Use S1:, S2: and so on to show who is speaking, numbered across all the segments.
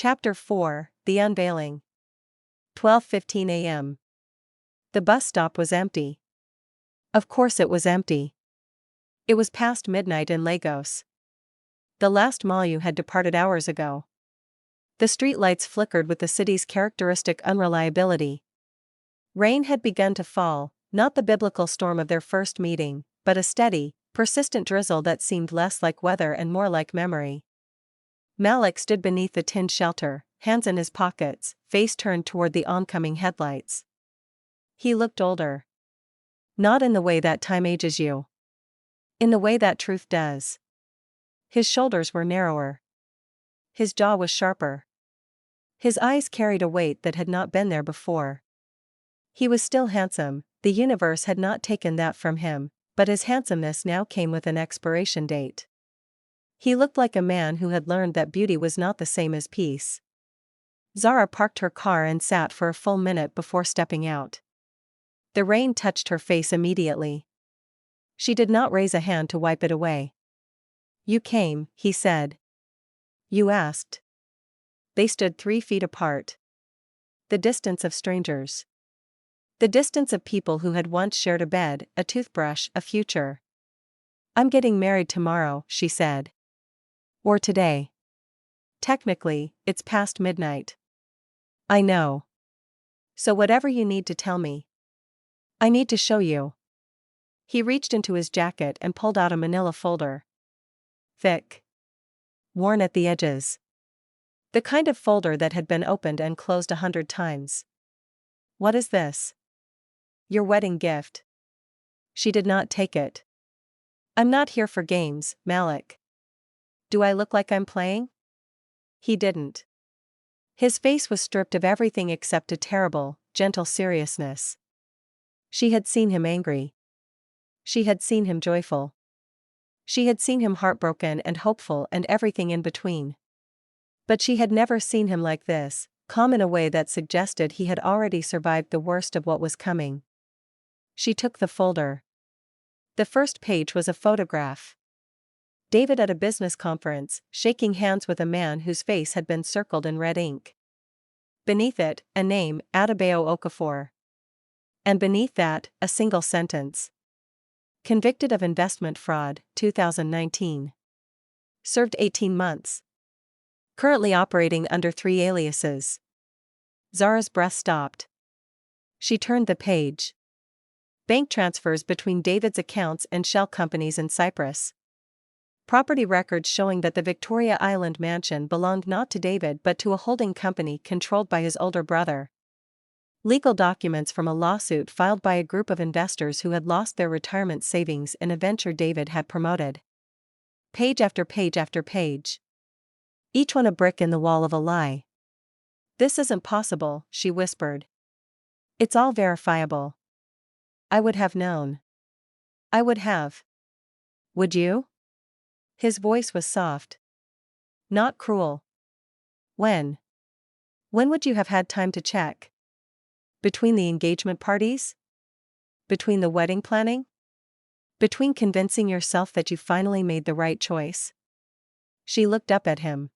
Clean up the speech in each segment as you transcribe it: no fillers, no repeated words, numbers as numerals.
S1: Chapter 4, The Unveiling. 12:15 a.m. The bus stop was empty. Of course it was empty. It was past midnight in Lagos. The last Malu had departed hours ago. The streetlights flickered with the city's characteristic unreliability. Rain had begun to fall, not the biblical storm of their first meeting, but a steady, persistent drizzle that seemed less like weather and more like memory. Malik stood beneath the tin shelter, hands in his pockets, face turned toward the oncoming headlights. He looked older. Not in the way that time ages you. In the way that truth does. His shoulders were narrower. His jaw was sharper. His eyes carried a weight that had not been there before. He was still handsome, the universe had not taken that from him, but his handsomeness now came with an expiration date. He looked like a man who had learned that beauty was not the same as peace. Zara parked her car and sat for a full minute before stepping out. The rain touched her face immediately. She did not raise a hand to wipe it away. "You came," he said. "You asked." They stood 3 feet apart. The distance of strangers. The distance of people who had once shared a bed, a toothbrush, a future. "I'm getting married tomorrow," she said. "Or today. Technically, it's past midnight." "I know. So whatever you need to tell me." "I need to show you." He reached into his jacket and pulled out a manila folder. Thick. Worn at the edges. The kind of folder that had been opened and closed 100 times. "What is this?" "Your wedding gift." She did not take it. "I'm not here for games, Malik." "Do I look like I'm playing?" He didn't. His face was stripped of everything except a terrible, gentle seriousness. She had seen him angry. She had seen him joyful. She had seen him heartbroken and hopeful and everything in between. But she had never seen him like this, calm in a way that suggested he had already survived the worst of what was coming. She took the folder. The first page was a photograph. David at a business conference, shaking hands with a man whose face had been circled in red ink. Beneath it, a name, Adebayo Okafor. And beneath that, a single sentence. Convicted of investment fraud, 2019. Served 18 months. Currently operating under 3 aliases. Zara's breath stopped. She turned the page. Bank transfers between David's accounts and shell companies in Cyprus. Property records showing that the Victoria Island mansion belonged not to David but to a holding company controlled by his older brother. Legal documents from a lawsuit filed by a group of investors who had lost their retirement savings in a venture David had promoted. Page after page after page. Each one a brick in the wall of a lie. "This isn't possible," she whispered. "It's all verifiable. I would have known. I would have." "Would you?" His voice was soft. "Not cruel." "When? When would you have had time to check? Between the engagement parties? Between the wedding planning? Between convincing yourself that you finally made the right choice?" She looked up at him.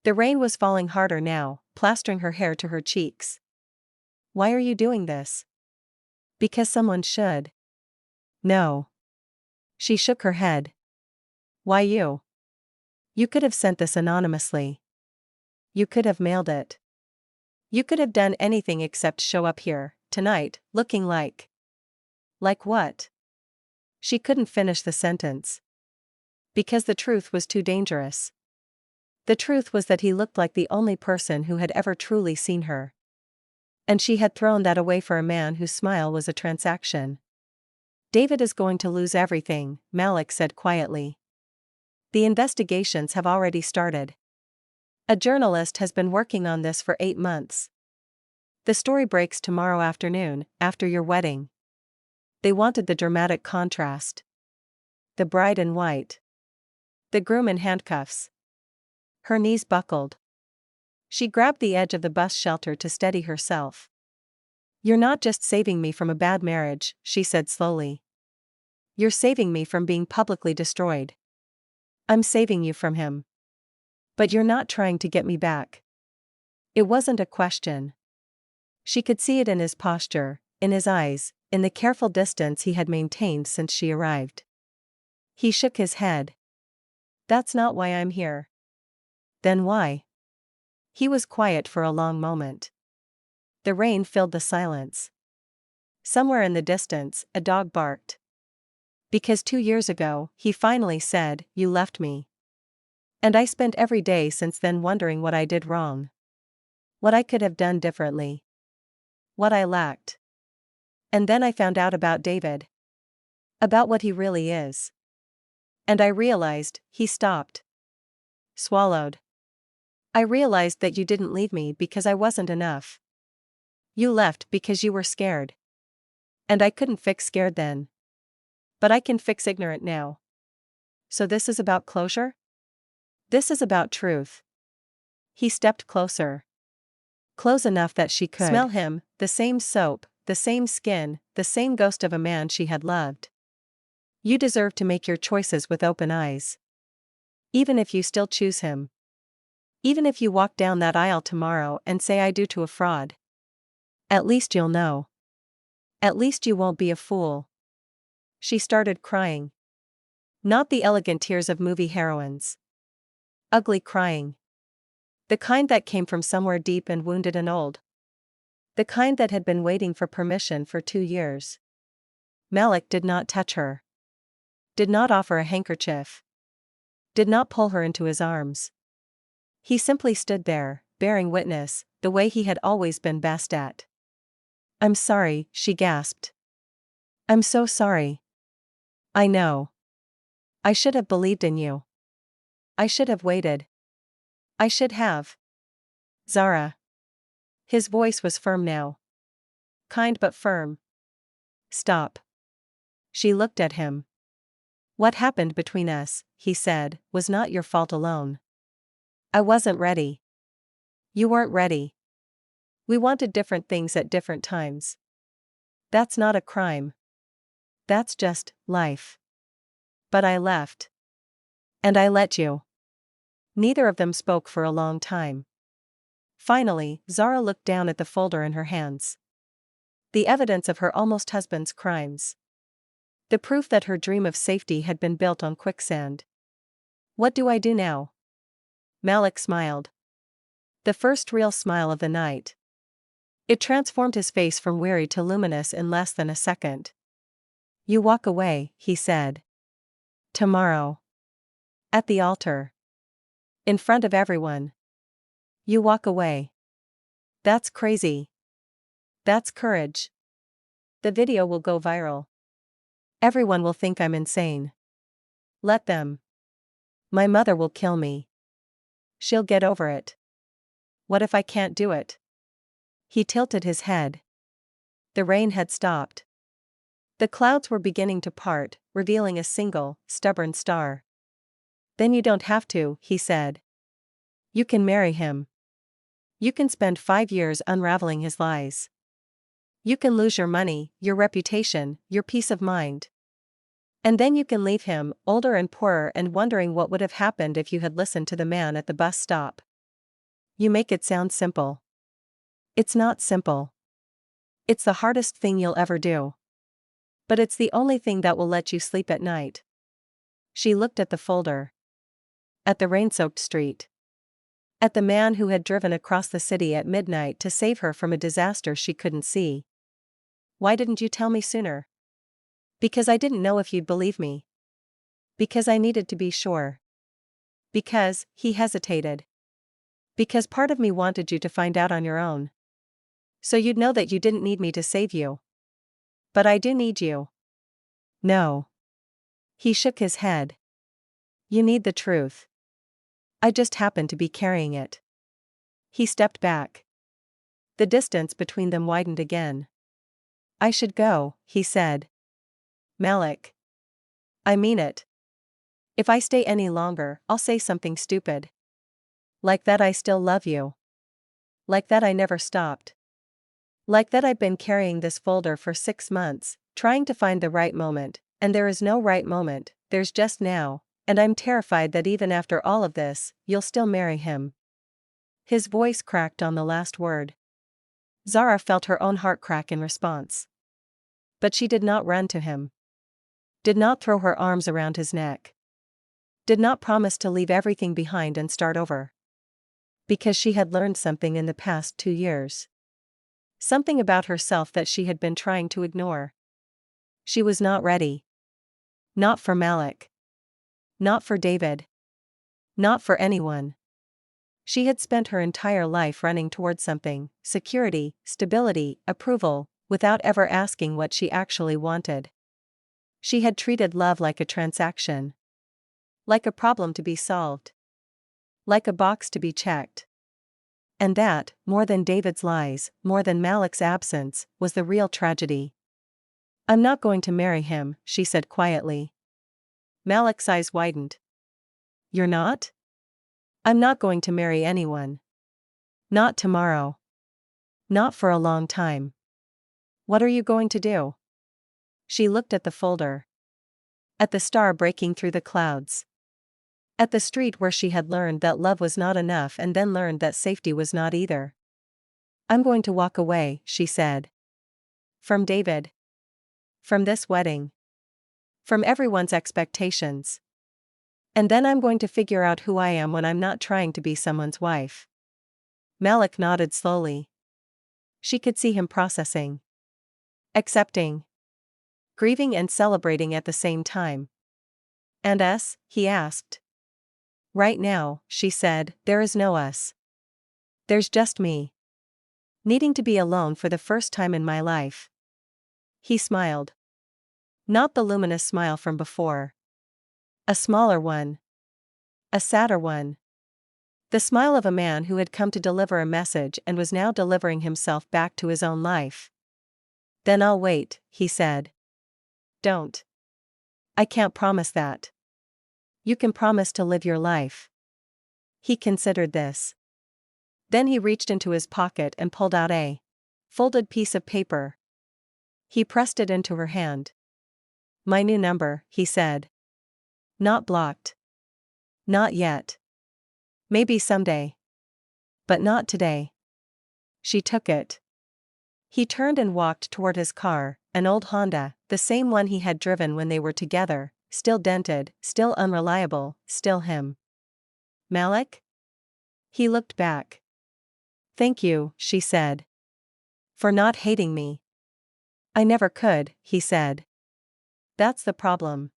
S1: The rain was falling harder now, plastering her hair to her cheeks. "Why are you doing this?" "Because someone should." "No." She shook her head. "Why you? You could have sent this anonymously. You could have mailed it. You could have done anything except show up here, tonight, looking like." "Like what?" She couldn't finish the sentence. Because the truth was too dangerous. The truth was that he looked like the only person who had ever truly seen her. And she had thrown that away for a man whose smile was a transaction. "David is going to lose everything," Malik said quietly. "The investigations have already started. A journalist has been working on this for 8 months. The story breaks tomorrow afternoon, after your wedding." They wanted the dramatic contrast. The bride in white. The groom in handcuffs. Her knees buckled. She grabbed the edge of the bus shelter to steady herself. "You're not just saving me from a bad marriage," she said slowly. "You're saving me from being publicly destroyed. I'm saving you from him. But you're not trying to get me back." It wasn't a question. She could see it in his posture, in his eyes, in the careful distance he had maintained since she arrived. He shook his head. That's not why I'm here. Then why? He was quiet for a long moment. The rain filled the silence. Somewhere in the distance, a dog barked. Because 2 years ago, he finally said, "You left me." And I spent every day since then wondering what I did wrong. What I could have done differently. What I lacked. And then I found out about David. About what he really is. And I realized, he stopped. Swallowed. I realized that you didn't leave me because I wasn't enough. You left because you were scared. And I couldn't fix scared then. But I can fix ignorant now. So this is about closure? This is about truth. He stepped closer. Close enough that she could smell him, the same soap, the same skin, the same ghost of a man she had loved. You deserve to make your choices with open eyes. Even if you still choose him. Even if you walk down that aisle tomorrow and say I do to a fraud. At least you'll know. At least you won't be a fool. She started crying. Not the elegant tears of movie heroines. Ugly crying. The kind that came from somewhere deep and wounded and old. The kind that had been waiting for permission for 2 years. Malik did not touch her. Did not offer a handkerchief. Did not pull her into his arms. He simply stood there, bearing witness, the way he had always been best at. "I'm sorry," she gasped. "I'm so sorry. I know. I should have believed in you. I should have waited. I should have." Zara. His voice was firm now. Kind but firm. "Stop." She looked at him. "What happened between us," he said, "was not your fault alone. I wasn't ready. You weren't ready. We wanted different things at different times. That's not a crime. That's just life. But I left. And I let you." Neither of them spoke for a long time. Finally, Zara looked down at the folder in her hands. The evidence of her almost husband's crimes. The proof that her dream of safety had been built on quicksand. "What do I do now?" Malik smiled. The first real smile of the night. It transformed his face from weary to luminous in less than a second. "You walk away," he said. "Tomorrow. At the altar. In front of everyone. You walk away. That's crazy. That's courage. The video will go viral. Everyone will think I'm insane. Let them. My mother will kill me. She'll get over it. What if I can't do it?" He tilted his head. The rain had stopped. The clouds were beginning to part, revealing a single, stubborn star. "Then you don't have to," he said. "You can marry him. You can spend 5 years unraveling his lies. You can lose your money, your reputation, your peace of mind. And then you can leave him, older and poorer and wondering what would have happened if you had listened to the man at the bus stop. You make it sound simple. It's not simple. It's the hardest thing you'll ever do. But it's the only thing that will let you sleep at night." She looked at the folder. At the rain-soaked street. At the man who had driven across the city at midnight to save her from a disaster she couldn't see. "Why didn't you tell me sooner?" "Because I didn't know if you'd believe me. Because I needed to be sure. Because," he hesitated. "Because part of me wanted you to find out on your own. So you'd know that you didn't need me to save you. But I do need you." "No." He shook his head. "You need the truth. I just happen to be carrying it." He stepped back. The distance between them widened again. "I should go," he said. "Malik. I mean it. If I stay any longer, I'll say something stupid. Like that I still love you. Like that I never stopped. Like that I've been carrying this folder for 6 months, trying to find the right moment, and there is no right moment, there's just now, and I'm terrified that even after all of this, you'll still marry him." His voice cracked on the last word. Zara felt her own heart crack in response. But she did not run to him. Did not throw her arms around his neck. Did not promise to leave everything behind and start over. Because she had learned something in the past 2 years. Something about herself that she had been trying to ignore. She was not ready. Not for Malik. Not for David. Not for anyone. She had spent her entire life running toward something, security, stability, approval, without ever asking what she actually wanted. She had treated love like a transaction. Like a problem to be solved. Like a box to be checked. And that, more than David's lies, more than Malik's absence, was the real tragedy. "I'm not going to marry him," she said quietly. Malik's eyes widened. "You're not?" "I'm not going to marry anyone. Not tomorrow. Not for a long time." "What are you going to do?" She looked at the folder. At the star breaking through the clouds. At the street where she had learned that love was not enough and then learned that safety was not either. "I'm going to walk away," she said. "From David. From this wedding. From everyone's expectations. And then I'm going to figure out who I am when I'm not trying to be someone's wife." Malik nodded slowly. She could see him processing. Accepting. Grieving and celebrating at the same time. "And us?" he asked. "Right now," she said, "there is no us. There's just me. Needing to be alone for the first time in my life." He smiled. Not the luminous smile from before. A smaller one. A sadder one. The smile of a man who had come to deliver a message and was now delivering himself back to his own life. "Then I'll wait," he said. "Don't. I can't promise that. You can promise to live your life." He considered this. Then he reached into his pocket and pulled out a folded piece of paper. He pressed it into her hand. "My new number," he said. "Not blocked. Not yet. Maybe someday. But not today." She took it. He turned and walked toward his car, an old Honda, the same one he had driven when they were together, still dented, still unreliable, still him. "Malik?" He looked back. "Thank you," she said. "For not hating me." "I never could," he said. "That's the problem."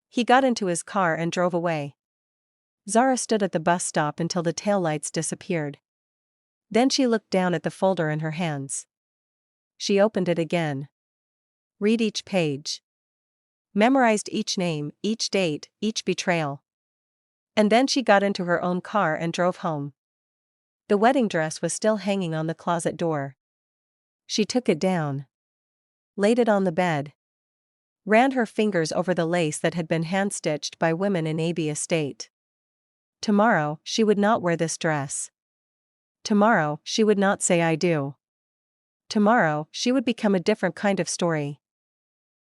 S1: He got into his car and drove away. Zara stood at the bus stop until the taillights disappeared. Then she looked down at the folder in her hands. She opened it again. Read each page. Memorized each name, each date, each betrayal. And then she got into her own car and drove home. The wedding dress was still hanging on the closet door. She took it down. Laid it on the bed. Ran her fingers over the lace that had been hand-stitched by women in Abbey Estate. Tomorrow, she would not wear this dress. Tomorrow, she would not say "I do." Tomorrow, she would become a different kind of story.